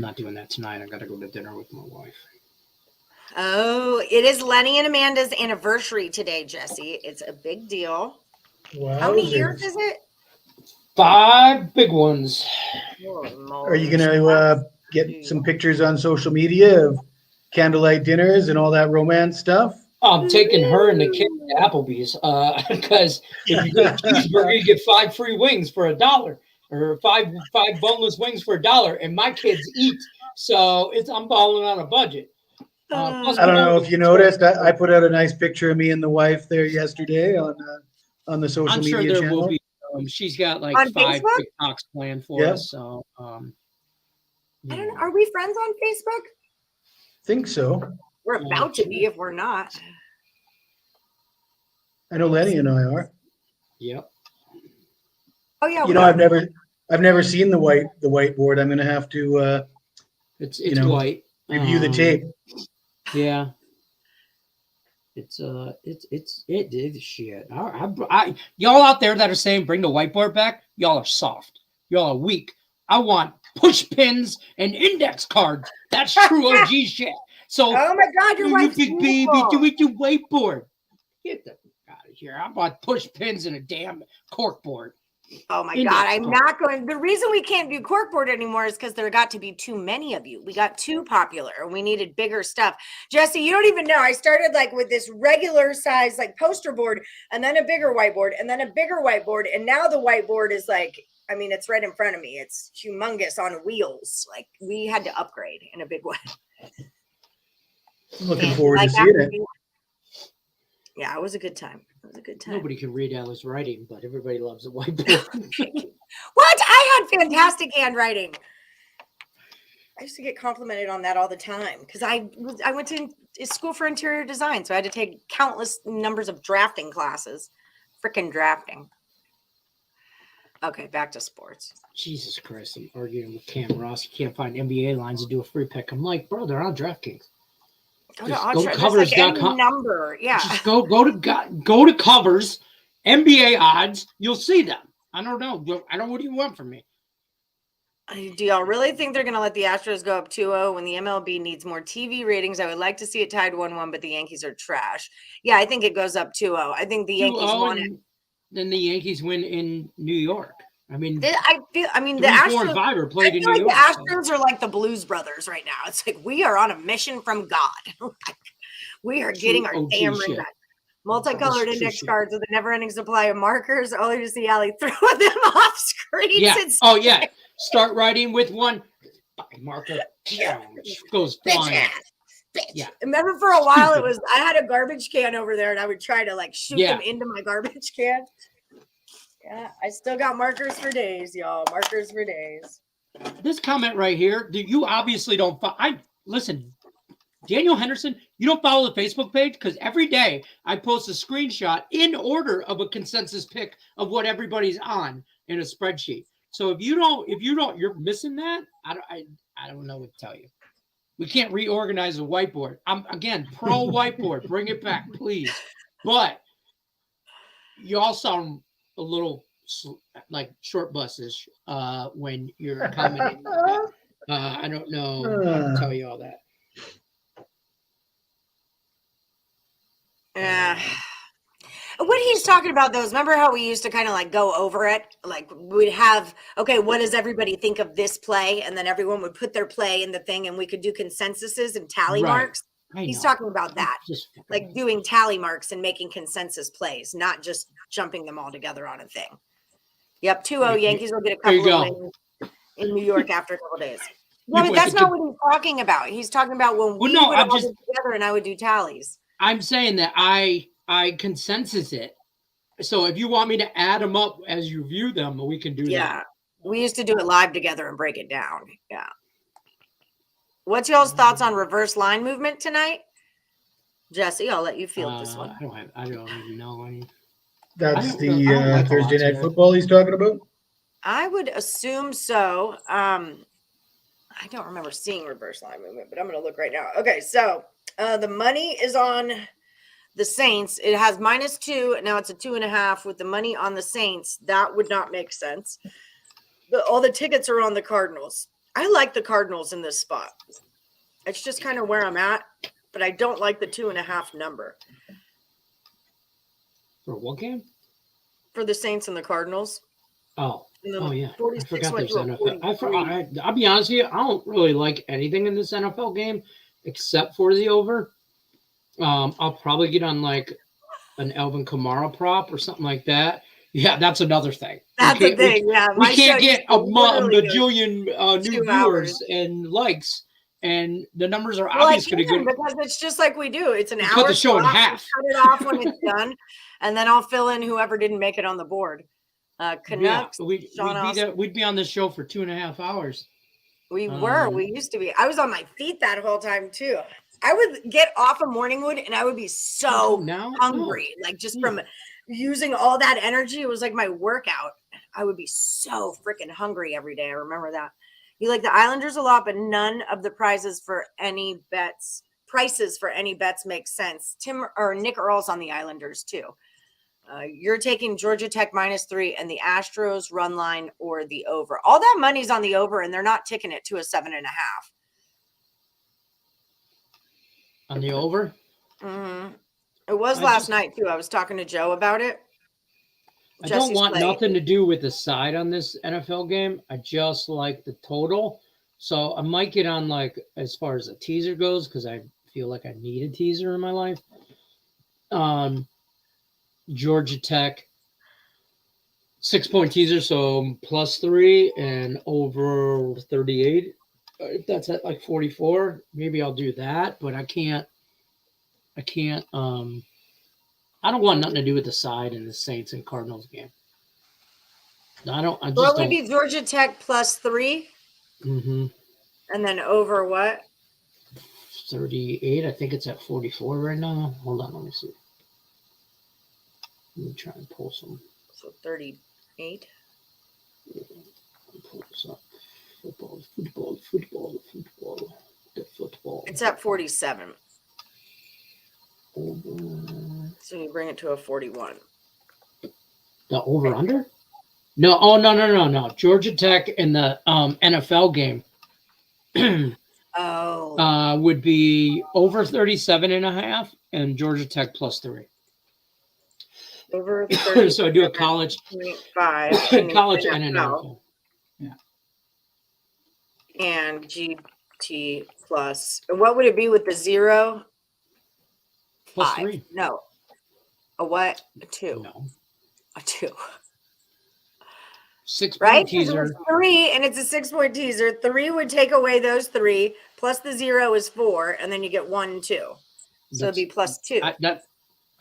not doing that tonight. I got to go to dinner with my wife. Oh, it is Lenny and Amanda's anniversary today, Jesse. It's a big deal. Wow. How many years is it? 5 big ones. Are you going to get some pictures on social media of candlelight dinners and all that romance stuff? I'm taking her and the kid to Applebee's because if you get a cheeseburger, you get 5 free wings for $1, or five boneless wings for $1, and my kids eat, so I'm balling on a budget. I don't know if you noticed, I put out a nice picture of me and the wife there yesterday on the social media channel. I'm sure there will be. She's got like on 5 Facebook? TikToks planned for us. So I don't know. Are we friends on Facebook? Think so. We're about to be if we're not. I know Lenny and I are. Yep. Oh yeah. You know, I've never seen the whiteboard. I'm gonna have to it's white. Review the tape. Yeah. It's shit. Y'all out there that are saying bring the whiteboard back, y'all are soft. Y'all are weak. I want push pins and index cards. That's true OG shit. So, oh my God, your wife's big baby, do it your whiteboard. Get the out of here. I bought push pins and a damn corkboard. Oh my God, I'm not going. The reason we can't do corkboard anymore is because there got to be too many of you. We got too popular and we needed bigger stuff. Jesse, you don't even know. I started like with this regular size like poster board, and then a bigger whiteboard, and then a bigger whiteboard. And now the whiteboard is like, I mean, it's right in front of me. It's humongous on wheels. Like we had to upgrade in a big way. Looking forward to seeing it. Yeah, it was a good time. It was a good time. Nobody can read Alice writing, but everybody loves a whiteboard. What? I had fantastic handwriting. I used to get complimented on that all the time because I went to school for interior design, so I had to take countless numbers of drafting classes. Freaking drafting. Okay, back to sports. Jesus Christ, I'm arguing with Cam Ross. You can't find NBA lines to do a free pick. I'm like, bro, they're on DraftKings. Go to covers.com. Number, yeah. Just go to covers, NBA odds. You'll see them. I don't know. What do you want from me? Do y'all really think they're going to let the Astros go up 2-0 when the MLB needs more TV ratings? I would like to see it tied 1-1, but the Yankees are trash. Yeah, I think it goes up 2-0. I think the Yankees won it. Then the Yankees win in New York. I mean, the Astros played in New York. The Astros are like the Blues Brothers right now. It's like we are on a mission from God. We are getting our damn ring back. Multicolored index cards with a never-ending supply of markers. Only to see Allie throw them off screen. Yeah. Oh yeah. Start writing with one marker. Goes flying. Bitch. Yeah. Remember for a while I had a garbage can over there and I would try to like shoot them into my garbage can. Yeah, I still got markers for days, y'all. Markers for days. This comment right here, you obviously don't listen, Daniel Henderson, you don't follow the Facebook page because every day I post a screenshot in order of a consensus pick of what everybody's on in a spreadsheet. So if you don't, you're missing that. I don't know what to tell you. We can't reorganize a whiteboard. I'm again pro whiteboard. Bring it back, please. But you all sound a little like short buses when you're commenting. I don't know how to tell you all that. What he's talking about, though, is remember how we used to kind of like go over it? Like we'd have, okay, what does everybody think of this play? And then everyone would put their play in the thing and we could do consensuses and tally Right. marks. He's talking about that, Just like doing tally marks and making consensus plays, not just jumping them all together on a thing. Yep, 2-0 Yankees will get a There you couple of go. wins in New York after a couple days. Yeah, No, but but that's the not what he's talking about. He's talking about when we no, would I'm all just- get together and I would do tallies. I'm saying that I consensus it. So if you want me to add them up as you view them, we can do Yeah. that. We used to do it live together and break it down. Yeah. What's y'all's thoughts on reverse line movement tonight? Jesse, I'll let you field this one. I don't even know any. That's I the don't like Thursday odds night here. football he's talking about. I would assume so. I don't remember seeing reverse line movement, but I'm going to look right now. Okay, so the money is on the Saints. It has -2. Now it's a 2.5 with the money on the Saints. That would not make sense. All the tickets are on the Cardinals. I like the Cardinals in this spot. It's just kind of where I'm at, but I don't like the 2.5 number For what game? for the Saints and the Cardinals. Oh, And then oh yeah. I 46 forgot went there's to a NFL. 43. I'll be honest with you. I don't really like anything in this NFL game except for the over. I'll probably get on like an Alvin Kamara prop or something like that. Yeah, that's another thing. That's the thing. Yeah, We my can't show get used a to literally go bajillion 2 new viewers and likes, and the numbers are Well, I obviously going to can go. because it's just like we do. It's an You hour. cut the show in slot. We half. Cut it off when it's done, and then I'll fill in whoever didn't make it on the board. Canucks. We'd be on this show for 2.5 hours. We used to be. I was on my feet that whole time too. I would get off of Morningwood and I would be so hungry, like just from using all that energy. It was like my workout. I would be so freaking hungry every day. I remember that. You like the Islanders a lot, but none of the prices for any bets make sense. Tim or Nick Earl's on the Islanders too. You're taking Georgia Tech -3 and the Astros run line or the over. All that money's on the over, and they're not ticking it to a 7.5. On the over? Mm-hmm. It was last night too. I was talking to Joe about it. I don't want nothing to do with the side on this NFL game. I just like the total. So I might get on like as far as a teaser goes because I feel like I need a teaser in my life. Georgia Tech 6-point teaser, so +3 and over 38. If that's at like 44, maybe I'll do that. But I can't. I don't want nothing to do with the side in the Saints and Cardinals game. What would be Georgia Tech +3? Mm-hmm. And then over what? 38. I think it's at 44 right now. Hold on, let me see. Let me try and pull some. So 38. Pull this up. Football. It's at 47. Over. So you bring it to a 41. The over under? No. Oh no. Georgia Tech in the NFL game. Would be over 37.5 and Georgia Tech +3. Over 30. So I do a college, 5 college and NFL. Yeah. And GT plus. And what would it be with the 0? +3. No. A what? A 2. No. A 2. 6-point Right? teaser. It's 3 and it's a 6-point teaser. 3 would take away those 3 plus the 0 is 4, and then you get 1 and 2. So it'd be +2.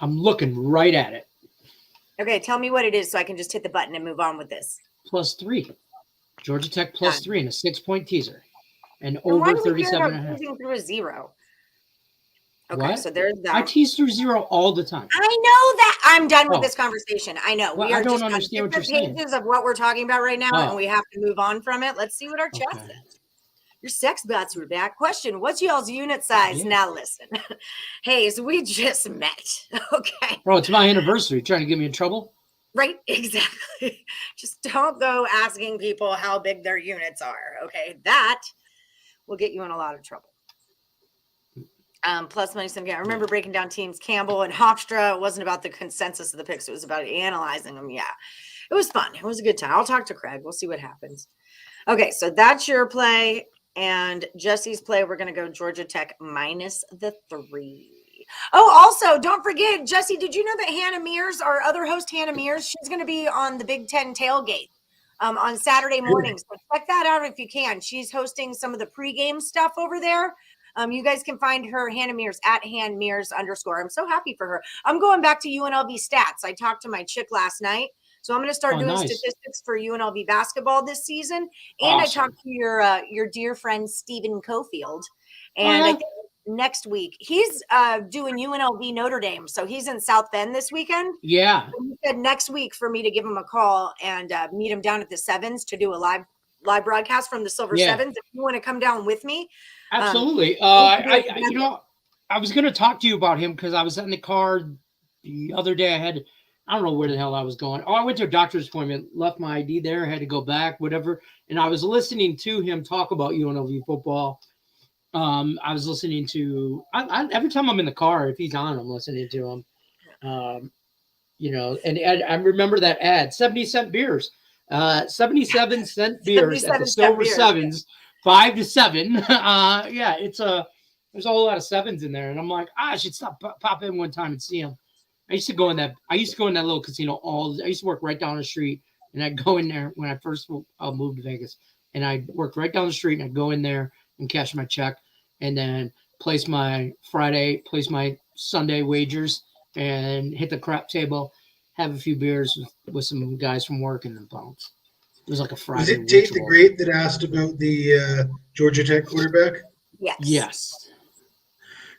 I'm looking right at it. Okay, tell me what it is so I can just hit the button and move on with this. +3. Georgia Tech +3 and a 6-point teaser. And Why over do we care about 37.5. teasing through a 0? Okay, What? so there's that. I tease through 0 all the time. I know that. I'm done with this conversation. I know. Well, we are I don't just on understand what different you're saying. pages of what we're talking about right now, and we have to move on from it. Let's see what our chat says. Your sex bots were back. Question, what's y'all's unit size? Yeah. Now listen. Hey, so we just met. Okay. Bro, it's my anniversary. You trying to get me in trouble? Right, exactly. Just don't go asking people how big their units are. Okay. That will get you in a lot of trouble. Plus money some game. I remember breaking down teams Campbell and Hofstra. It wasn't about the consensus of the picks. It was about analyzing them. Yeah, it was fun. It was a good time. I'll talk to Craig. We'll see what happens. Okay, so that's your play. And Jesse's play, we're going to go Georgia Tech minus the 3. Oh, also, don't forget, Jesse, did you know that Hannah Mears, our other host, Hannah Mears, she's going to be on the Big Ten tailgate on Saturday morning. So check that out if you can. She's hosting some of the pregame stuff over there. You guys can find her, Hannah Mears, at @handmears_. I'm so happy for her. I'm going back to UNLV stats. I talked to my chick last night. So I'm going to start doing statistics for UNLV basketball this season. And I talked to your dear friend, Stephen Cofield. And I think next week he's doing UNLV Notre Dame. So he's in South Bend this weekend. Yeah. So he said next week for me to give him a call and meet him down at the Sevens to do a live broadcast from the Silver Sevens. If you want to come down with me. Absolutely. I was going to talk to you about him because I was in the car the other day. I don't know where the hell I was going. I went to a doctor's appointment, left my ID there, had to go back, whatever. And I was listening to him talk about UNLV football. I was listening to every time I'm in the car, if he's on, I'm listening to him. And I remember that ad, 70-cent beers, 77-cent beers at the Silver Sevens, 5 to 7. There's a whole lot of sevens in there, and I'm like, I should pop in one time and see him. I used to go in that little casino I used to work right down the street, and I'd go in there when I first moved to Vegas, and I worked right down the street, and I'd go in there and cash my check, and then place my Sunday wagers, and hit the crap table, have a few beers with some guys from work, and then bounce. It was like a Friday. Was it Tate the Great that asked about the Georgia Tech quarterback? Yes.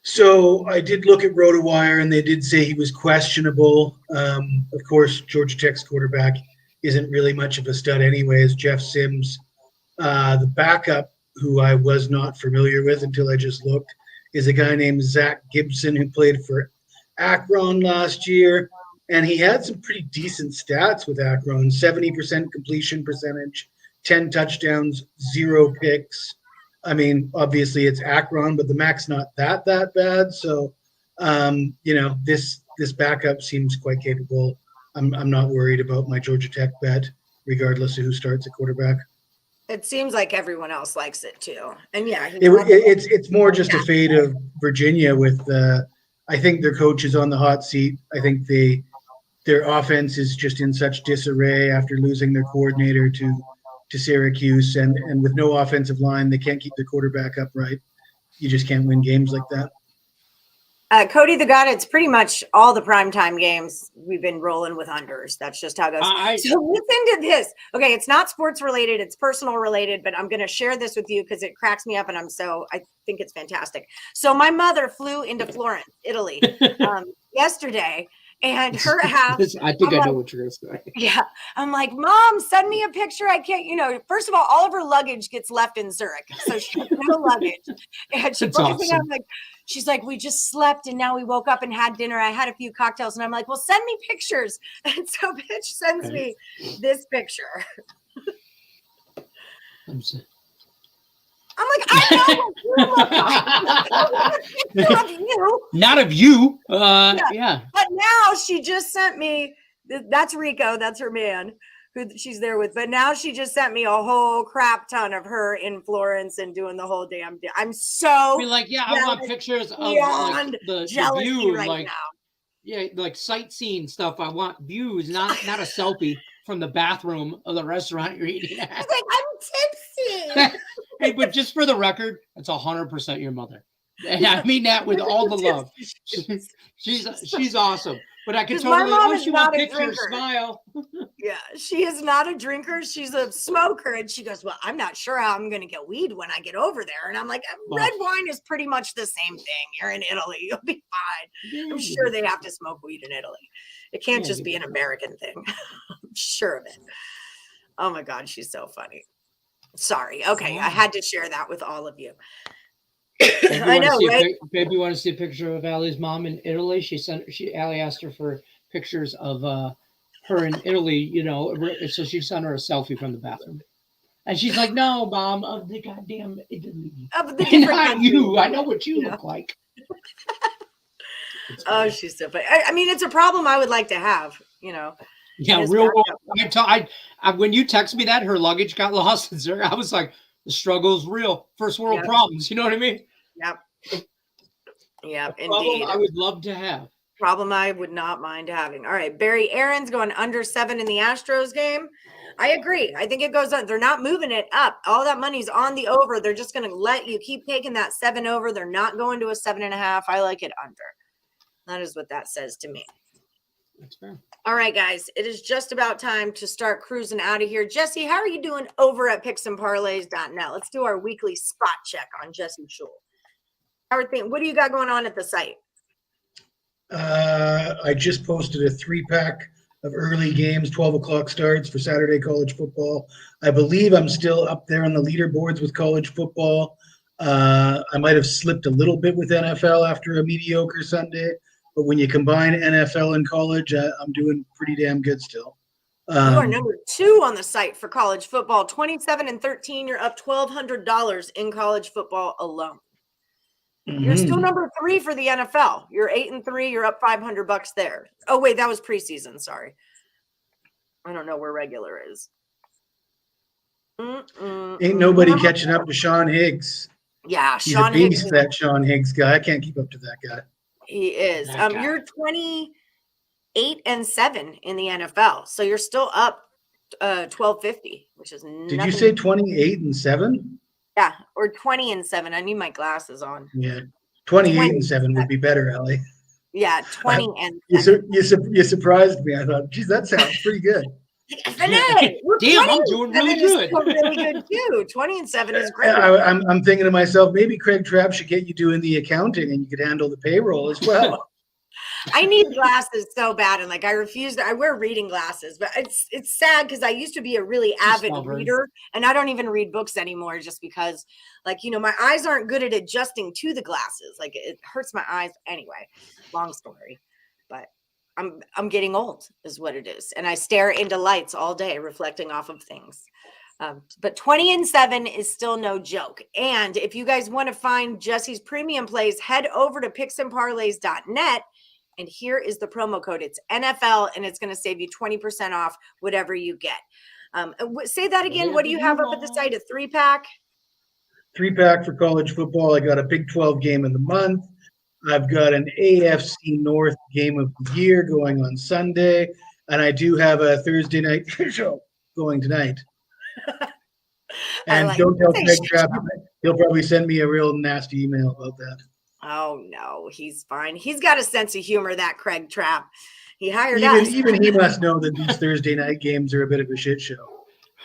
So I did look at RotoWire, and they did say he was questionable. Of course, Georgia Tech's quarterback isn't really much of a stud anyways. Jeff Sims, the backup, who I was not familiar with until I just looked, is a guy named Zach Gibson who played for Akron last year. And he had some pretty decent stats with Akron, 70% completion percentage, 10 touchdowns, 0 picks. I mean, obviously it's Akron, but the MAC's not that bad. So, this backup seems quite capable. I'm not worried about my Georgia Tech bet, regardless of who starts at quarterback. It seems like everyone else likes it too. And it's more just a fade of Virginia with I think their coach is on the hot seat. I think their offense is just in such disarray after losing their coordinator to Syracuse, and with no offensive line, they can't keep the quarterback upright. You just can't win games like that. Cody the God, it's pretty much all the primetime games we've been rolling with unders. That's just how it goes. So listen to this. Okay, it's not sports related, it's personal related, but I'm going to share this with you because it cracks me up, and I think it's fantastic. So my mother flew into Florence, Italy, yesterday. And her half. I think I know what you're going to say. Yeah. I'm like, Mom, send me a picture. I can't, first of all of her luggage gets left in Zurich. So she has no luggage. And she awesome. She's like, we just slept and now we woke up and had dinner. I had a few cocktails. And I'm like, well, send me pictures. And so bitch sends me this picture. I'm like, I know what you look like. Not of you. Not of you. Yeah. But now she just sent me, that's Rico, that's her man who she's there with. But now she just sent me a whole crap ton of her in Florence and doing the whole damn deal. I'm so I want pictures of the view, now. Yeah, like sightseeing stuff. I want views, not a selfie from the bathroom of the restaurant you're eating at. It's like, I'm tipsy. Hey, but just for the record, it's 100% your mother. And I mean that with all the love. She's awesome. But I can totally, she wants pictures, smile. Yeah, she is not a drinker. She's a smoker. And she goes, well, I'm not sure how I'm going to get weed when I get over there. And I'm like, red wine is pretty much the same thing. You're in Italy. You'll be fine. I'm sure they have to smoke weed in Italy. It can't just be an American thing. I'm sure of it. Oh, my God. She's so funny. Sorry. Okay. I had to share that with all of you. I know, right? Baby, you want to see a picture of Allie's mom in Italy? Allie asked her for pictures of her in Italy, so she sent her a selfie from the bathroom. And she's like, no, Mom, of the goddamn Italy. Of the different not you. I know what you look like. Oh, she's so funny. I mean, it's a problem I would like to have, Yeah, His real. backup. When you text me that her luggage got lost in Zurich, I was like, the struggle is real. First world Yep. problems. You know what I mean? Yep. Yep, Problem indeed. I would love to have. Problem I would not mind having. All right, Barry Aaron's going under 7 in the Astros game. I agree. I think it goes on. They're not moving it up. All that money's on the over. They're just going to let you keep taking that 7 over. They're not going to a 7.5. I like it under. That is what that says to me. That's fair. All right, guys, it is just about time to start cruising out of here. Jesse, how are you doing over at picksandparlays.net? Let's do our weekly spot check on Jesse Schul. What do you got going on at the site? I just posted a 3-pack of early games, 12 o'clock starts for Saturday college football. I believe I'm still up there on the leaderboards with college football. I might have slipped a little bit with NFL after a mediocre Sunday, but when you combine NFL and college, I'm doing pretty damn good still. You are number 2 on the site for college football, 27-13. You're up $1,200 in college football alone. You're still number 3 for the NFL. You're 8-3. You're up $500 there. Oh wait, that was preseason. Sorry, I don't know where regular is. Ain't nobody catching up to Sean Higgs. Yeah, He's Sean a beast, Higgs. that Sean Higgs guy. I can't keep up to that guy. He is. That guy. You're 28-7 in the NFL, so you're still up $1,250, which is nothing. Did you say 28-7? Yeah, or 20-7. I need my glasses on. Yeah, 28-7 would be better, Ellie. Yeah, 20 and You surprised me. I thought, geez, that sounds pretty good. Finay, Damn, I'm doing really good. Really good too. 20-7 is great. I'm thinking to myself, maybe Craig Trapp should get you doing the accounting, and you could handle the payroll as well. I need glasses so bad, and I refuse to. I wear reading glasses, but it's sad because I used to be a really avid reader, and I don't even read books anymore just because, my eyes aren't good at adjusting to the glasses. It hurts my eyes anyway. Long story, but I'm getting old, is what it is, and I stare into lights all day, reflecting off of things. But 20-7 is still no joke. And if you guys want to find Jesse's premium plays, head over to picksandparlays.net. And here is the promo code. It's NFL, and it's going to save you 20% off whatever you get. Say that again. What do you have up at the site? A 3-pack? 3-pack for college football. I got a Big 12 game of the month. I've got an AFC North game of the year going on Sunday. And I do have a Thursday night show going tonight. And don't tell Craig Trapp. He'll probably send me a real nasty email about that. Oh, no, he's fine. He's got a sense of humor, that Craig Trapp. He hired us. Even he must know that these Thursday night games are a bit of a shit show.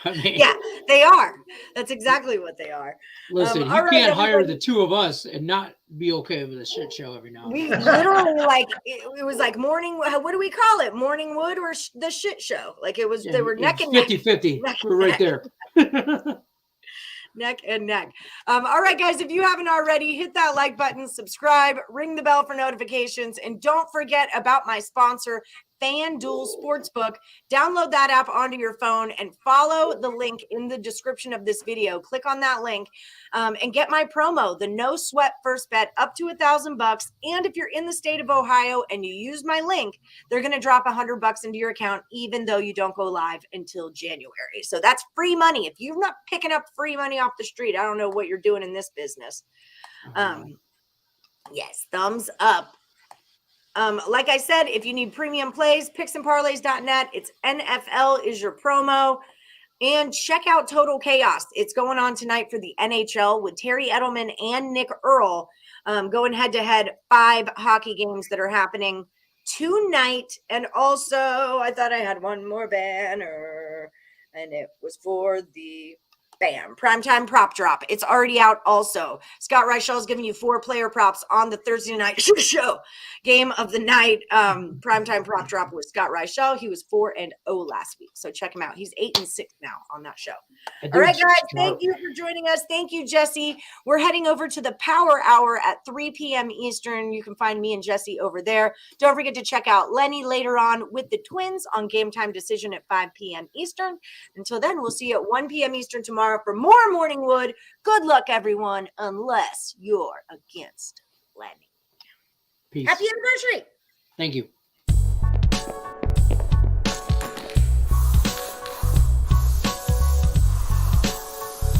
Yeah, they are. That's exactly what they are. Listen, you can't hire the two of us and not be okay with a shit show every now and then. We literally, it was like morning, what do we call it? Morning Wood or the shit show? They were neck and neck. 50-50. We're right there. Neck and neck. All right, guys, if you haven't already, hit that like button, subscribe, ring the bell for notifications, and don't forget about my sponsor, FanDuel Sportsbook. Download that app onto your phone and follow the link in the description of this video. Click on that link and get my promo, the no sweat first bet, up to $1,000. And if you're in the state of Ohio and you use my link, they're going to drop $100 into your account, even though you don't go live until January. So that's free money. If you're not picking up free money off the street, I don't know what you're doing in this business. Yes, thumbs up. Like I said, if you need premium plays, picksandparlays.net. It's NFL is your promo. And check out Total Chaos. It's going on tonight for the NHL with Terry Edelman and Nick Earl going head-to-head. 5 hockey games that are happening tonight. And also, I thought I had one more banner, and it was for the primetime prop drop. It's already out also. Scott Reichel is giving you 4 player props on the Thursday night show. Game of the night. Primetime prop drop with Scott Reichel. He was 4-0 last week. So check him out. He's 8-6 now on that show. All right, guys. Thank you for joining us. Thank you, Jesse. We're heading over to the Power Hour at 3 p.m. Eastern. You can find me and Jesse over there. Don't forget to check out Lenny later on with the Twins on Game Time Decision at 5 p.m. Eastern. Until then, we'll see you at 1 p.m. Eastern tomorrow for more Morning Wood. Good luck, everyone, unless you're against Lenny. Peace. Happy anniversary. Thank you.